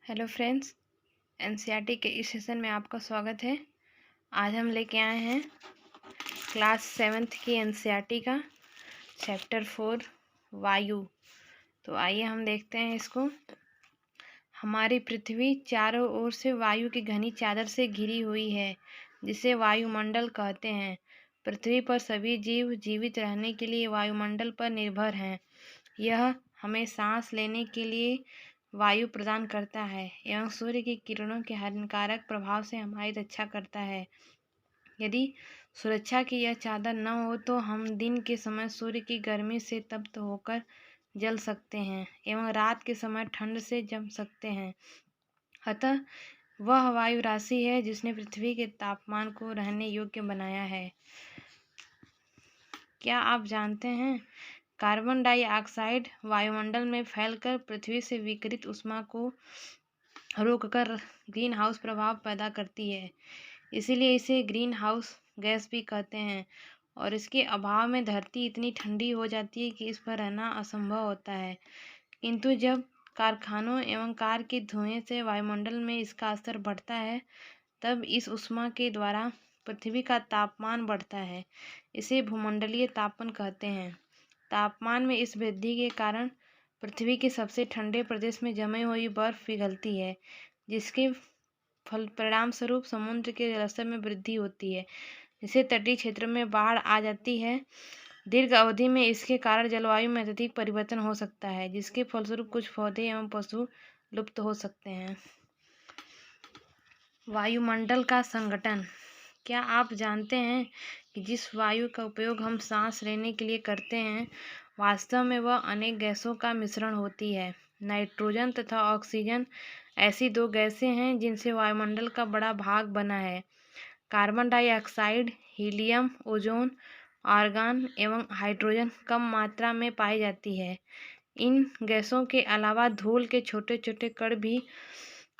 Hello friends, NCERT के इस session में आपका स्वागत है। आज हम लेके आए हैं क्लास 7th की एनसीईआरटी का चैप्टर 4 वायु। तो आइए हम देखते हैं इसको। हमारी पृथ्वी चारों ओर से वायु की घनी चादर से घिरी हुई है, जिसे वायुमंडल कहते हैं। पृथ्वी पर सभी जीव जीवित रहने के लिए वायुमंडल पर निर्भर हैं। यह हमें सांस लेने के लिए वायु प्रदान करता है एवं सूर्य की किरणों के हानिकारक प्रभाव से हमारी रक्षा करता है। यदि सुरक्षा की यह चादर न हो तो हम दिन के समय सूर्य की गर्मी से तप्त होकर जल सकते हैं एवं रात के समय ठंड से जम सकते हैं। अतः वह वायु राशि है जिसने पृथ्वी के तापमान को रहने योग्य बनाया है। क्या आप जानते हैं कार्बन डाइऑक्साइड वायुमंडल में फैलकर पृथ्वी से विकिरित ऊष्मा को रोककर ग्रीन हाउस प्रभाव पैदा करती है। इसीलिए इसे ग्रीन हाउस गैस भी कहते हैं और इसके अभाव में धरती इतनी ठंडी हो जाती है कि इस पर रहना असंभव होता है। किंतु जब कारखानों एवं कार के धुएं से वायुमंडल में इसका असर बढ़ता है, तब इस ऊष्मा के द्वारा पृथ्वी का तापमान बढ़ता है। इसे भूमंडलीय तापन कहते हैं। तापमान में इस वृद्धि के कारण पृथ्वी के सबसे ठंडे प्रदेश में जमी हुई बर्फ पिघलती है, जिसके परिणाम स्वरूप समुद्र के जलस्तर में वृद्धि होती है, जिससे तटीय क्षेत्र में बाढ़ आ जाती है। दीर्घ अवधि में इसके कारण जलवायु में अत्यधिक परिवर्तन हो सकता है, जिसके फलस्वरूप कुछ पौधे एवं पशु लुप्त हो सकते हैं। वायुमंडल का संगठन। क्या आप जानते हैं कि जिस वायु का उपयोग हम सांस लेने के लिए करते हैं, वास्तव में वह अनेक गैसों का मिश्रण होती है। नाइट्रोजन तथा ऑक्सीजन ऐसी दो गैसें हैं जिनसे वायुमंडल का बड़ा भाग बना है। Carbon dioxide, helium, ozone, argon एवं हाइड्रोजन कम मात्रा में पाई जाती है। इन गैसों के अलावा धूल के छोटे छोटे कण भी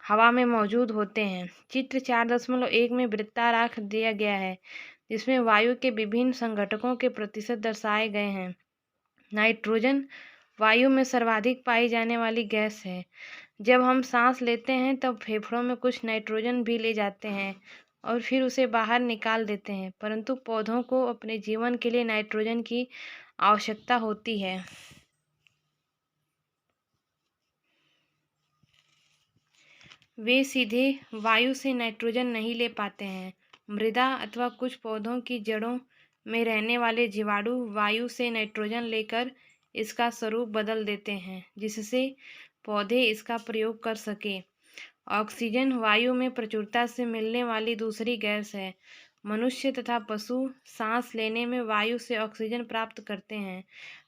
हवा में मौजूद होते हैं। चित्र 4.1 में वृत्ताकार दिया गया है, जिसमें वायु के विभिन्न संघटकों के प्रतिशत दर्शाए गए हैं। नाइट्रोजन वायु में सर्वाधिक पाई जाने वाली गैस है। जब हम सांस लेते हैं तब फेफड़ों में कुछ नाइट्रोजन भी ले जाते हैं और फिर उसे बाहर निकाल देते हैं, परंतु पौधों को अपने जीवन के लिए नाइट्रोजन की आवश्यकता होती है। वे सीधे वायु से नाइट्रोजन नहीं ले पाते हैं। मृदा अथवा कुछ पौधों की जड़ों में रहने वाले जीवाणु वायु से नाइट्रोजन लेकर इसका स्वरूप बदल देते हैं, जिससे पौधे इसका प्रयोग कर सके। ऑक्सीजन वायु में प्रचुरता से मिलने वाली दूसरी गैस है। मनुष्य तथा पशु सांस लेने में वायु से ऑक्सीजन प्राप्त करते हैं।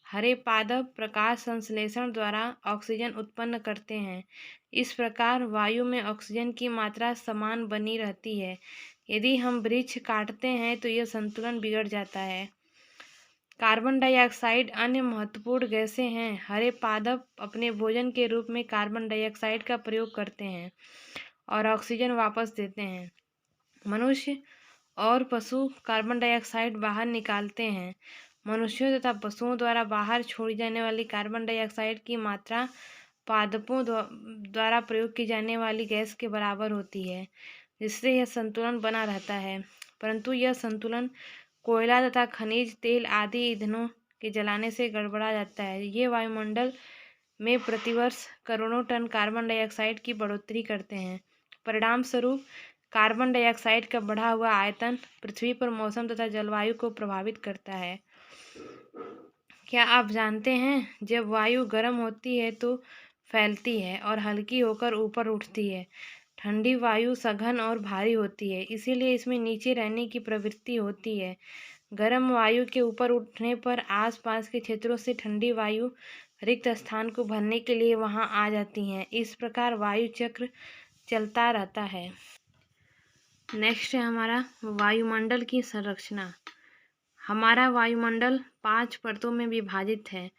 हरे पादप प्रकाश संश्लेषण द्वारा ऑक्सीजन उत्पन्न करते हैं। इस प्रकार वायु में ऑक्सीजन की मात्रा समान बनी रहती है। यदि हम वृक्ष काटते हैं तो यह संतुलन बिगड़ जाता है। कार्बन डाइऑक्साइड अन्य महत्वपूर्ण गैसें हैं। हरे पादप अपने भोजन के रूप में कार्बन डाइऑक्साइड का प्रयोग करते हैं और ऑक्सीजन वापस देते हैं। मनुष्य और पशु कार्बन डाइऑक्साइड बाहर निकालते हैं। मनुष्यों तथा पशुओं द्वारा बाहर छोड़ी जाने वाली कार्बन डाइऑक्साइड की मात्रा पादपों द्वारा प्रयोग की जाने वाली गैस के बराबर होती है, जिससे यह संतुलन बना रहता है। परंतु यह संतुलन कोयला तथा खनिज तेल आदि ईंधनों के जलाने से गड़बड़ा जाता है। ये वायुमंडल में प्रतिवर्ष करोड़ों टन कार्बन डाइऑक्साइड की बढ़ोतरी करते हैं। परिणाम स्वरूप कार्बन डाइऑक्साइड का बढ़ा हुआ आयतन पृथ्वी पर मौसम तथा जलवायु को प्रभावित करता है। क्या आप जानते हैं, जब वायु गर्म होती है तो फैलती है और हल्की होकर ऊपर उठती है। ठंडी वायु सघन और भारी होती है, इसीलिए इसमें नीचे रहने की प्रवृत्ति होती है। गर्म वायु के ऊपर उठने पर आसपास के क्षेत्रों से ठंडी वायु रिक्त स्थान को भरने के लिए वहां आ जाती हैं। इस प्रकार वायु चक्र चलता रहता है। नेक्स्ट है हमारा वायुमंडल की संरचना। हमारा वायुमंडल 5 परतों में विभाजित है,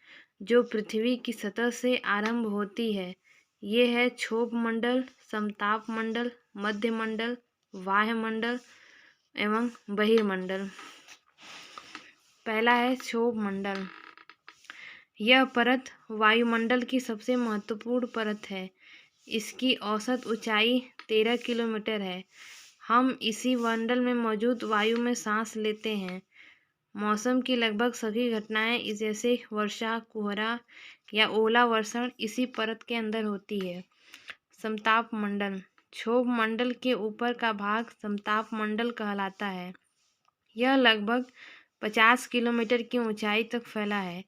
जो पृथ्वी की सतह से आरंभ होती है। ये है क्षोभ मंडल, समताप मंडल, मध्य मंडल, वायुमंडल एवं बहिर्मंडल। पहला है क्षोभ मंडल। यह परत वायुमंडल की सबसे महत्वपूर्ण परत है। इसकी औसत ऊंचाई 13 किलोमीटर है। हम इसी मंडल में मौजूद वायु में सांस लेते हैं। मौसम की लगभग सभी घटनाएं जैसे वर्षा, कोहरा या ओला वर्षण इसी परत के अंदर होती है। समताप मंडल। क्षोभ मंडल के ऊपर का भाग समताप मंडल कहलाता है। यह लगभग 50 किलोमीटर की ऊंचाई तक फैला है।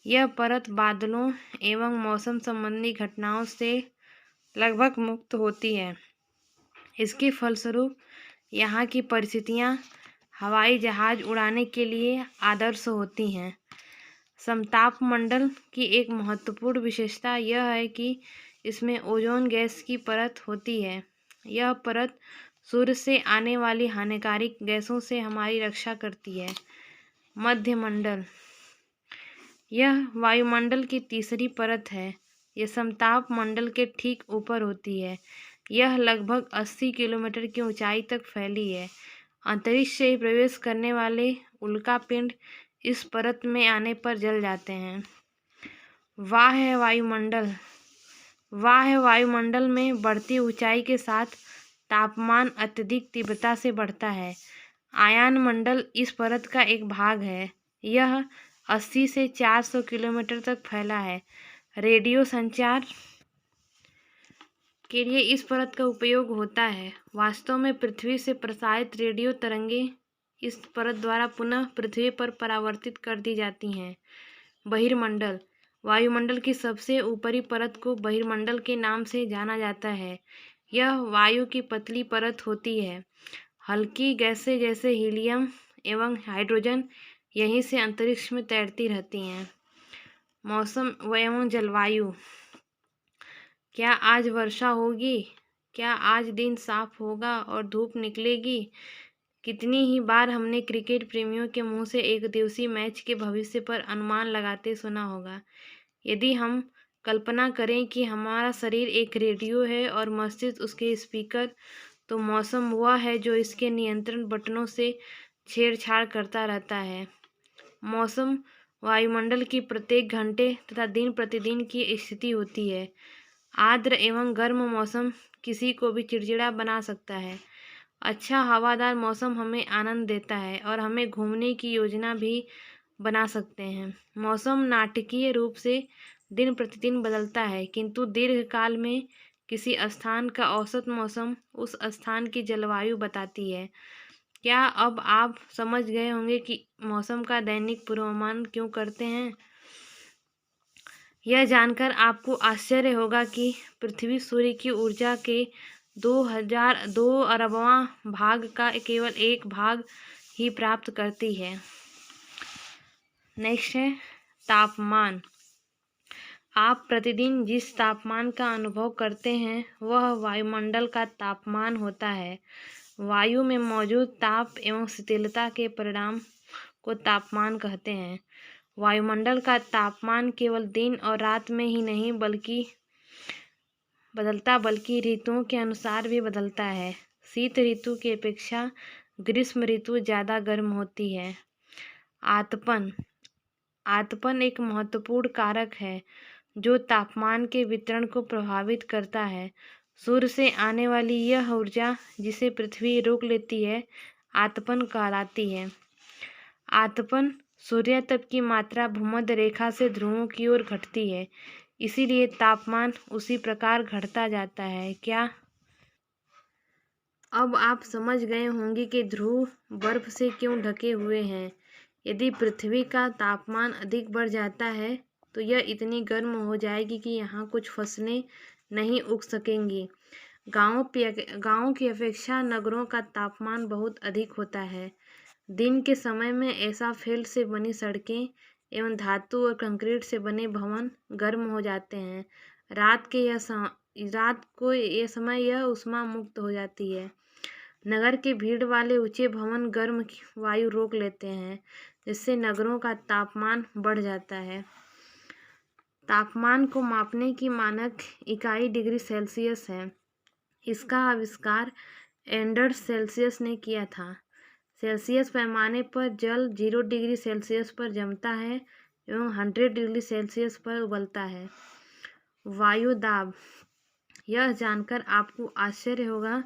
यह परत बादलों एवं मौसम संबंधी घटनाओं से लगभग मुक्त होती है। इसके फलस्वरूप यहाँ की परिस्थितियाँ हवाई जहाज उड़ाने के लिए आदर्श होती हैं। समताप मंडल की एक महत्वपूर्ण विशेषता यह है कि इसमें ओजोन गैस की परत होती है। यह परत सूर्य से आने वाली हानिकारक गैसों से हमारी रक्षा करती है। मध्य मंडल। यह वायुमंडल की तीसरी परत है। यह समताप मंडल के ठीक ऊपर होती है। यह लगभग 80 किलोमीटर की ऊंचाई तक फैली है। अंतरिक्ष से प्रवेश करने वाले उल्कापिंड इस परत में आने पर जल जाते हैं। बाह्य वायुमंडल। बाह्य वायुमंडल में बढ़ती ऊंचाई के साथ तापमान अत्यधिक तीव्रता से बढ़ता है। आयन मंडल इस परत का एक भाग है। यह 80 से 400 किलोमीटर तक फैला है। रेडियो संचार के लिए इस परत का उपयोग होता है। वास्तव में पृथ्वी से प्रसारित रेडियो तरंगें इस परत द्वारा पुनः पृथ्वी पर परावर्तित कर दी जाती हैं। बहिर्मंडल। वायुमंडल की सबसे ऊपरी परत को बहिर्मंडल के नाम से जाना जाता है। यह वायु की पतली परत होती है। हल्की गैसें जैसे हीलियम एवं हाइड्रोजन यहीं से अंतरिक्ष में तैरती रहती हैं। मौसम एवं जलवायु। क्या आज वर्षा होगी? क्या आज दिन साफ होगा और धूप निकलेगी? कितनी ही बार हमने क्रिकेट प्रेमियों के मुंह से एक दिवसीय मैच के भविष्य पर अनुमान लगाते सुना होगा। यदि हम कल्पना करें कि हमारा शरीर एक रेडियो है और मस्तिष्क उसके स्पीकर, तो मौसम वह है जो इसके नियंत्रण बटनों से छेड़छाड़ करता रहता है। मौसम वायुमंडल की प्रत्येक घंटे तथा दिन प्रतिदिन की स्थिति होती है। आर्द्र एवं गर्म मौसम किसी को भी चिड़चिड़ा बना सकता है। अच्छा हवादार मौसम हमें आनंद देता है और हमें घूमने की योजना भी बना सकते हैं। मौसम नाटकीय रूप से दिन प्रतिदिन बदलता है, किंतु दीर्घकाल में किसी स्थान का औसत मौसम उस स्थान की जलवायु बताती है। क्या अब आप समझ गए होंगे कि मौसम का दैनिक पूर्वानुमान क्यों करते हैं? यह जानकर आपको आश्चर्य होगा कि पृथ्वी सूर्य की ऊर्जा के 2 अरबवां भाग का केवल एक भाग ही प्राप्त करती है। नेक्स्ट है तापमान। आप प्रतिदिन जिस तापमान का अनुभव करते हैं वह वायुमंडल का तापमान होता है। वायु में मौजूद ताप एवं शिथिलता के परिणाम को तापमान कहते हैं। वायुमंडल का तापमान केवल दिन और रात में ही नहीं बल्कि ऋतुओं के अनुसार भी बदलता है। शीत ऋतु की अपेक्षा ग्रीष्म ऋतु ज़्यादा गर्म होती है। आतपन। आतपन एक महत्वपूर्ण कारक है जो तापमान के वितरण को प्रभावित करता है। सूर्य से आने वाली यह ऊर्जा जिसे पृथ्वी रोक लेती है आतपन कहलाती है। आतपन सूर्य तप की मात्रा भूमध्य रेखा से ध्रुवों की ओर घटती है, इसीलिए तापमान उसी प्रकार घटता जाता है। क्या अब आप समझ गए होंगे कि ध्रुव बर्फ से क्यों ढके हुए हैं? यदि पृथ्वी का तापमान अधिक बढ़ जाता है तो यह इतनी गर्म हो जाएगी कि यहाँ कुछ फसलें नहीं उग सकेंगी। गाँव की अपेक्षा नगरों का तापमान बहुत अधिक होता है। दिन के समय में ऐसा फील्ड से बनी सड़कें एवं धातु और कंक्रीट से बने भवन गर्म हो जाते हैं। रात को यह समय यह ऊष्मा मुक्त हो जाती है। नगर के भीड़ वाले ऊंचे भवन गर्म वायु रोक लेते हैं, जिससे नगरों का तापमान बढ़ जाता है। तापमान को मापने की मानक इकाई डिग्री सेल्सियस है। इसका आविष्कार एंडर्स सेल्सियस ने किया था। सेल्सियस पैमाने पर जल 0 डिग्री सेल्सियस पर जमता है एवं 100 डिग्री सेल्सियस पर उबलता है। वायु दाब। यह जानकर आपको आश्चर्य होगा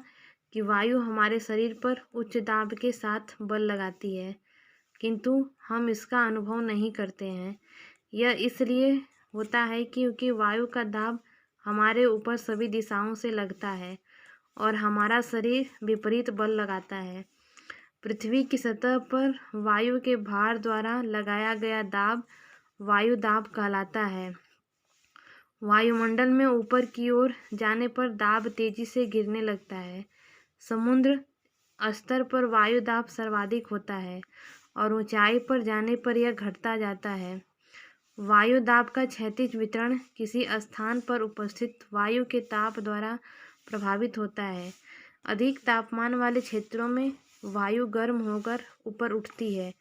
कि वायु हमारे शरीर पर उच्च दाब के साथ बल लगाती है, किंतु हम इसका अनुभव नहीं करते हैं। यह इसलिए होता है क्योंकि वायु का दाब हमारे ऊपर सभी दिशाओं से लगता है और हमारा शरीर विपरीत बल लगाता है। पृथ्वी की सतह पर वायु के भार द्वारा लगाया गया दाब वायु दाब कहलाता है। वायुमंडल में ऊपर की ओर जाने पर दाब तेजी से गिरने लगता है। समुद्र स्तर पर वायु दाब सर्वाधिक होता है और ऊंचाई पर जाने पर यह घटता जाता है। वायु दाब का क्षैतिज वितरण किसी स्थान पर उपस्थित वायु के ताप द्वारा प्रभावित होता है। अधिक तापमान वाले क्षेत्रों में वायु गर्म होकर ऊपर उठती है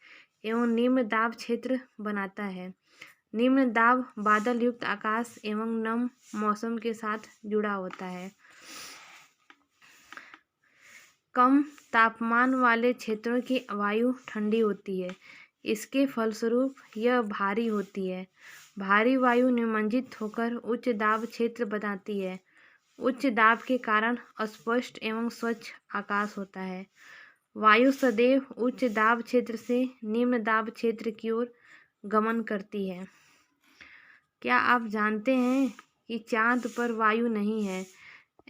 एवं निम्न दाब क्षेत्र बनाता है। निम्न दाब बादल युक्त आकाश एवं नम मौसम के साथ जुड़ा होता है। कम तापमान वाले क्षेत्रों की वायु ठंडी होती है। इसके फलस्वरूप यह भारी होती है। भारी वायु निमज्जित होकर उच्च दाब क्षेत्र बनाती है। उच्च दाब के कारण अस्पष्ट एवं स्वच्छ आकाश होता है। वायु सदैव उच्च दाब क्षेत्र से निम्न दाब क्षेत्र की ओर गमन करती है। क्या आप जानते हैं कि चांद पर वायु नहीं है,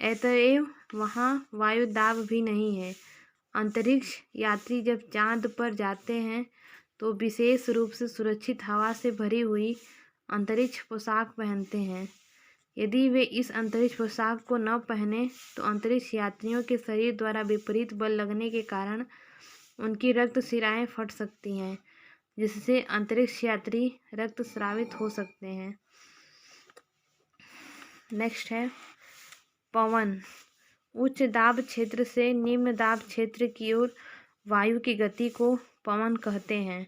अतएव वहाँ वायु दाब भी नहीं है। अंतरिक्ष यात्री जब चांद पर जाते हैं तो विशेष रूप से सुरक्षित हवा से भरी हुई अंतरिक्ष पोशाक पहनते हैं। यदि वे इस अंतरिक्ष पोशाक को न पहने तो अंतरिक्ष यात्रियों के शरीर द्वारा विपरीत बल लगने के कारण उनकी रक्त शिराएं फट सकती हैं, जिससे अंतरिक्ष यात्री रक्तस्रावित हो सकते हैं। नेक्स्ट है पवन। उच्च दाब क्षेत्र से निम्न दाब क्षेत्र की ओर वायु की गति को पवन कहते हैं।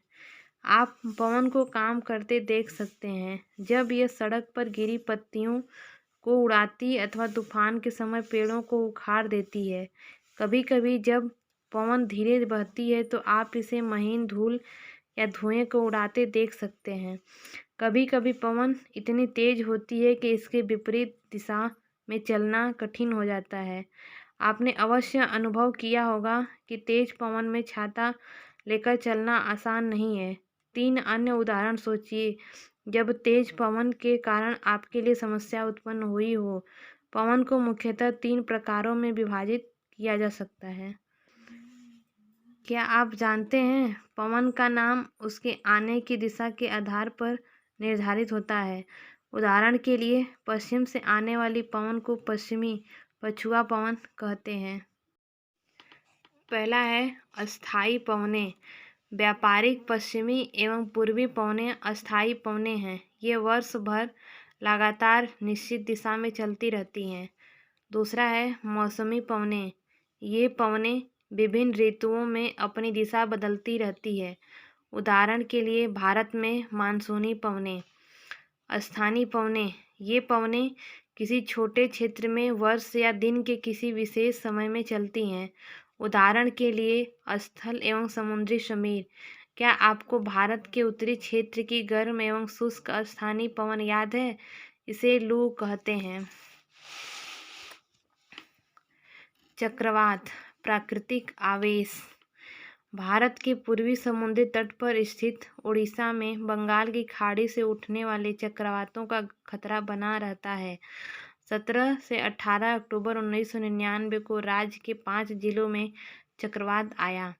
आप पवन को काम करते देख सकते हैं जब यह सड़क पर गिरी पत्तियों को उड़ाती अथवा तूफान के समय पेड़ों को उखाड़ देती है। कभी कभी जब पवन धीरे बहती है तो आप इसे महीन धूल या धुएं को उड़ाते देख सकते हैं। कभी कभी पवन इतनी तेज होती है कि इसके विपरीत दिशा में चलना कठिन हो जाता है। आपने अवश्य अनुभव किया होगा कि तेज पवन में छाता लेकर चलना आसान नहीं है। 3 अन्य उदाहरण सोचिए जब तेज पवन के कारण आपके लिए समस्या उत्पन्न हुई हो। पवन को मुख्यतः 3 प्रकारों में विभाजित किया जा सकता है। क्या आप जानते हैं पवन का नाम उसके आने की दिशा के आधार पर निर्धारित होता है। उदाहरण के लिए पश्चिम से आने वाली पवन को पश्चिमी पछुआ पवन कहते हैं। पहला है अस्थायी पवनें। व्यापारिक पश्चिमी एवं पूर्वी पवनें अस्थायी पवनें हैं। ये वर्ष भर लगातार निश्चित दिशा में चलती रहती हैं। दूसरा है मौसमी पवनें। ये पवनें विभिन्न ऋतुओं में अपनी दिशा बदलती रहती है। उदाहरण के लिए भारत में मानसूनी पवनें। स्थानीय पवनें। ये पवनें किसी छोटे क्षेत्र में वर्ष या दिन के किसी विशेष समय में चलती हैं। उदाहरण के लिए स्थल एवं समुद्री समीर। क्या आपको भारत के उत्तरी क्षेत्र की गर्म एवं शुष्क स्थानीय पवन याद है? इसे लू कहते हैं। चक्रवात। प्राकृतिक आवेश। भारत के पूर्वी समुद्री तट पर स्थित उड़ीसा में बंगाल की खाड़ी से उठने वाले चक्रवातों का खतरा बना रहता है। 17 से 18 अक्टूबर 1999 को राज्य के 5 जिलों में चक्रवात आया।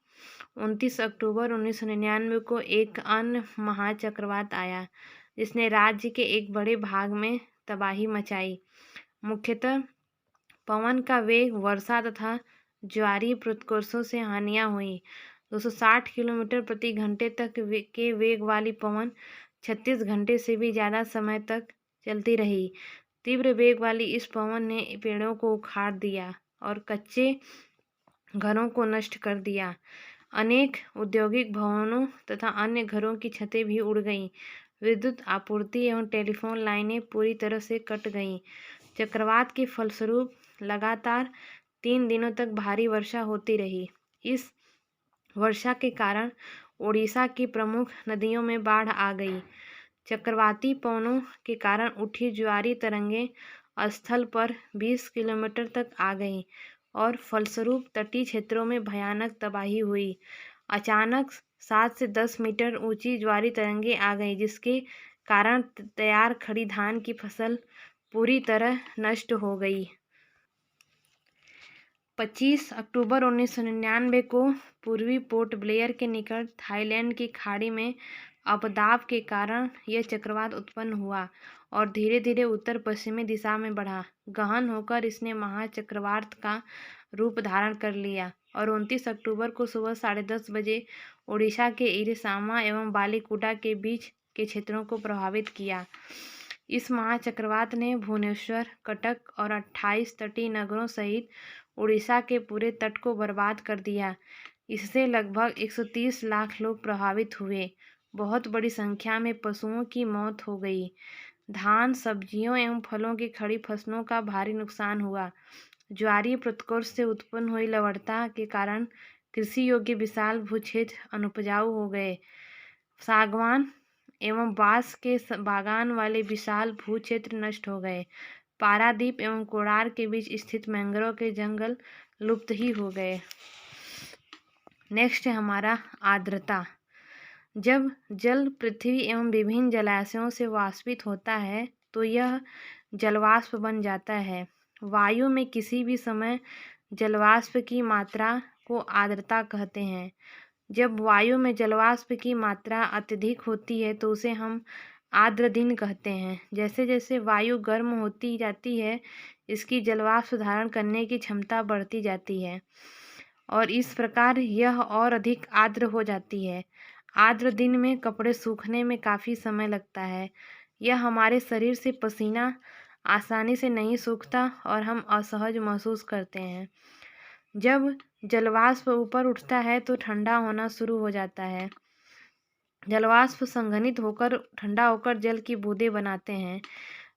29 अक्टूबर 1999 को एक अन्य महाचक्रवात आया जिसने राज्य के एक बड़े भाग में तबाही मचाई। मुख्यतः पवन का वेग, वर्षा तथा ज्वारीय प्रतिकर्षों से हानियां हुई। 260 किलोमीटर प्रति घंटे तक के वेग वाली पवन 36 घंटे से भी ज़्यादा समय तक चलती रही। तीव्र वेग वाली इस पवन ने पेड़ों को उखाड़ दिया और कच्चे घरों को नष्ट कर दिया। अनेक औद्योगिक भवनों तथा अन्य घरों की छतें भी उड़ गईं। विद्युत आपूर्ति एवं टेलीफोन लाइनें पूरी तरह से कट गईं। चक्रवात के फलस्वरूप लगातार 3 दिनों तक भारी वर्षा होती रही। इस वर्षा के कारण ओडिशा की प्रमुख नदियों में बाढ़ आ गई। चक्रवाती पवनों के कारण उठी ज्वारीय तरंगें स्थल पर 20 किलोमीटर तक आ गई और फलस्वरूप तटीय क्षेत्रों में भयानक तबाही हुई। अचानक 7 से 10 मीटर ऊंची ज्वारी तरंगें आ गईं, जिसके कारण तैयार खड़ी धान की फसल पूरी तरह नष्ट हो गई। 25 अक्टूबर 1999 को पूर्वी पोर्ट ब्लेयर के निकट थाईलैंड की खाड़ी में अपदाब के कारण यह चक्रवात उत्पन्न हुआ और धीरे धीरे उत्तर पश्चिमी दिशा में बढ़ा। गहन होकर इसने महाचक्रवात का रूप धारण कर लिया और 29 अक्टूबर को सुबह 10:30 बजे ओडिशा के इरिसामा एवं बालीकुडा के बीच के क्षेत्रों को प्रभावित किया। इस महाचक्रवात ने भुवनेश्वर, कटक और 28 तटीय नगरों सहित उड़ीसा के पूरे तट को बर्बाद कर दिया। इससे लगभग 130 लाख लोग प्रभावित हुए। बहुत बड़ी संख्या में पशुओं की मौत हो गई। धान, सब्जियों एवं फलों की खड़ी फसलों का भारी नुकसान हुआ। ज्वारीय प्रतिकर्ष से उत्पन्न हुई लवणता के कारण कृषि योग्य विशाल भूक्षेत्र अनुपजाऊ हो गए। सागवान एवं बांस के बागान वाले विशाल भूक्षेत्र नष्ट हो गए। पारादीप एवं कोड़ार के बीच स्थित मैंग्रोव के जंगल लुप्त ही हो गए। नेक्स्ट है हमारा आर्द्रता। जब जल पृथ्वी एवं विभिन्न जलाशयों से वाष्पित होता है तो यह जलवाष्प बन जाता है। वायु में किसी भी समय जलवाष्प की मात्रा को आर्द्रता कहते हैं। जब वायु में जलवाष्प की मात्रा अत्यधिक होती है तो उसे हम आर्द्र दिन कहते हैं। जैसे जैसे वायु गर्म होती जाती है, इसकी जलवाष्प धारण करने की क्षमता बढ़ती जाती है और इस प्रकार यह और अधिक आर्द्र हो जाती है। आर्द्र दिन में कपड़े सूखने में काफ़ी समय लगता है। यह हमारे शरीर से पसीना आसानी से नहीं सूखता और हम असहज महसूस करते हैं। जब जलवाष्प ऊपर उठता है तो ठंडा होना शुरू हो जाता है। जलवाष्प संघनित होकर ठंडा होकर जल की बूंदें बनाते हैं।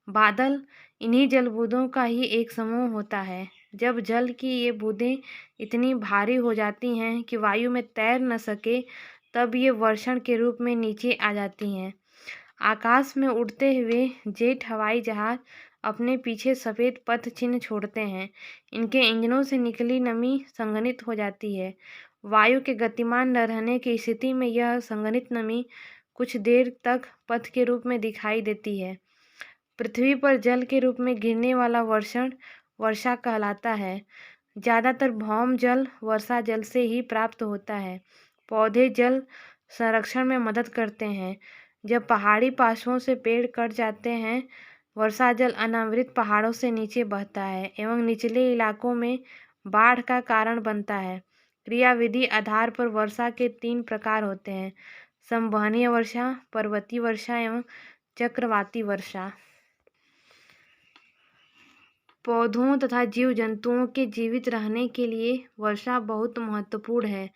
बादल इन्हीं जल बूंदों का ही एक समूह होता है। जब जल की ये बूंदें इतनी भारी हो जाती हैं कि वायु में तैर न सके, तब ये वर्षण के रूप में नीचे आ जाती हैं। आकाश में उड़ते हुए जेट हवाई जहाज अपने पीछे सफ़ेद पथ चिन्ह छोड़ते हैं। इनके इंजनों से निकली नमी संघनित हो जाती है। वायु के गतिमान न रहने की स्थिति में यह संघनित नमी कुछ देर तक पथ के रूप में दिखाई देती है। पृथ्वी पर जल के रूप में गिरने वाला वर्षण वर्षा कहलाता है। ज़्यादातर भौम जल वर्षा जल से ही प्राप्त होता है। पौधे जल संरक्षण में मदद करते हैं। जब पहाड़ी पार्श्वों से पेड़ कट जाते हैं, वर्षा जल अनावृत पहाड़ों से नीचे बहता है एवं निचले इलाकों में बाढ़ का कारण बनता है। क्रियाविधि आधार पर वर्षा के 3 प्रकार होते हैं: संवहनीय वर्षा, पर्वतीय वर्षा एवं चक्रवाती वर्षा। पौधों तथा जीव जंतुओं के जीवित रहने के लिए वर्षा बहुत महत्वपूर्ण है।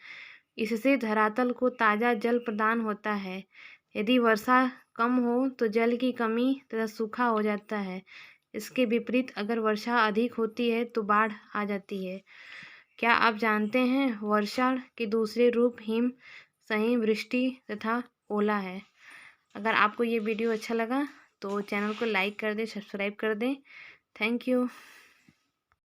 इससे धरातल को ताज़ा जल प्रदान होता है। यदि वर्षा कम हो तो जल की कमी तथा सूखा हो जाता है। इसके विपरीत अगर वर्षा अधिक होती है तो बाढ़ आ जाती है। क्या आप जानते हैं वर्षा के दूसरे रूप हिम, सही वृष्टि तथा ओला है। अगर आपको ये वीडियो अच्छा लगा तो चैनल को लाइक कर दें, सब्सक्राइब कर दें। Thank you.